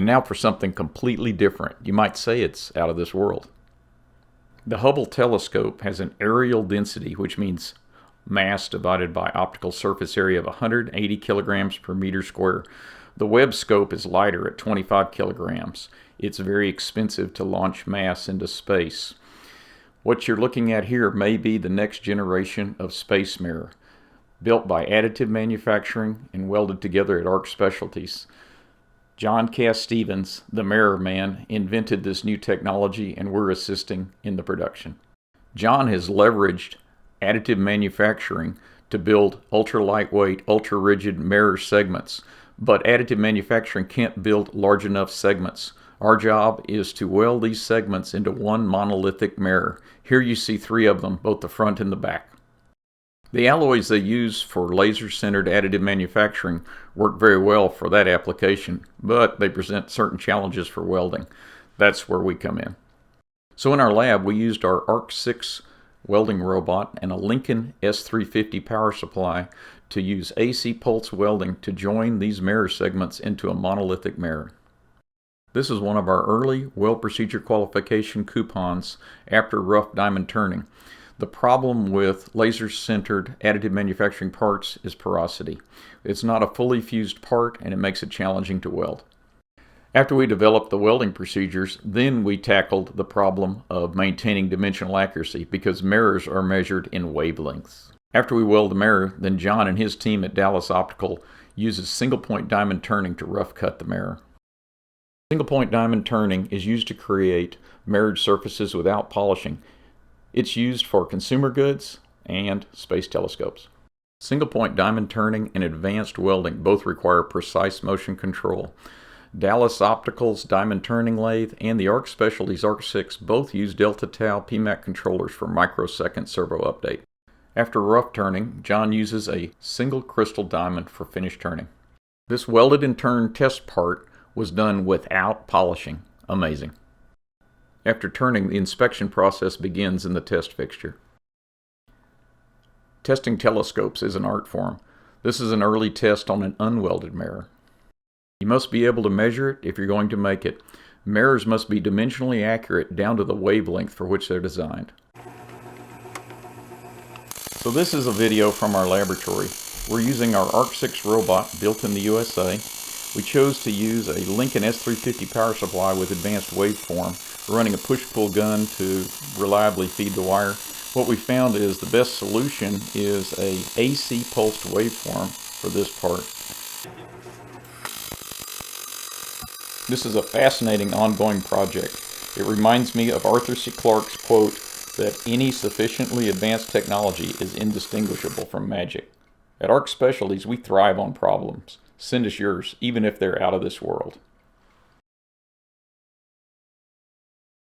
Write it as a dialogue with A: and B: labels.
A: And now for something completely different. You might say it's out of this world. The Hubble telescope has an areal density, which means mass divided by optical surface area, of 180 kilograms per meter square. The Webb scope is lighter at 25 kilograms. It's very expensive to launch mass into space. What you're looking at here may be the next generation of space mirror, built by additive manufacturing and welded together at ARC Specialties. John Casstevens, the mirror man, invented this new technology, and we're assisting in the production. John has leveraged additive manufacturing to build ultra-lightweight, ultra-rigid mirror segments, but additive manufacturing can't build large enough segments. Our job is to weld these segments into one monolithic mirror. Here you see 3 of them, both the front and the back. The alloys they use for laser-centered additive manufacturing work very well for that application, but they present certain challenges for welding. That's where we come in. So in our lab, we used our ARC6 welding robot and a Lincoln S350 power supply to use AC pulse welding to join these mirror segments into a monolithic mirror. This is one of our early weld procedure qualification coupons after rough diamond turning. The problem with laser-centered additive manufacturing parts is porosity. It's not a fully fused part, and it makes it challenging to weld. After we developed the welding procedures, then we tackled the problem of maintaining dimensional accuracy, because mirrors are measured in wavelengths. After we weld the mirror, then John and his team at Dallas Optical uses single-point diamond turning to rough cut the mirror. Single-point diamond turning is used to create mirrored surfaces without polishing. It's used for consumer goods and space telescopes. Single-point diamond turning and advanced welding both require precise motion control. Dallas Optical's diamond turning lathe and the ARC Specialties ARC6 both use delta tau PMAC controllers for microsecond servo update. After rough turning, John uses a single crystal diamond for finish turning. This welded and turned test part was done without polishing. Amazing. After turning, the inspection process begins in the test fixture. Testing telescopes is an art form. This is an early test on an unwelded mirror. You must be able to measure it if you're going to make it. Mirrors must be dimensionally accurate down to the wavelength for which they're designed. So this is a video from our laboratory. We're using our ARC6 robot built in the USA. We chose to use a Lincoln S350 power supply with advanced waveform. We're running a push-pull gun to reliably feed the wire. What we found is the best solution is a AC pulsed waveform for this part. This is a fascinating ongoing project. It reminds me of Arthur C. Clarke's quote that any sufficiently advanced technology is indistinguishable from magic. At ARC Specialties, we thrive on problems. Send us yours, even if they're out of this world.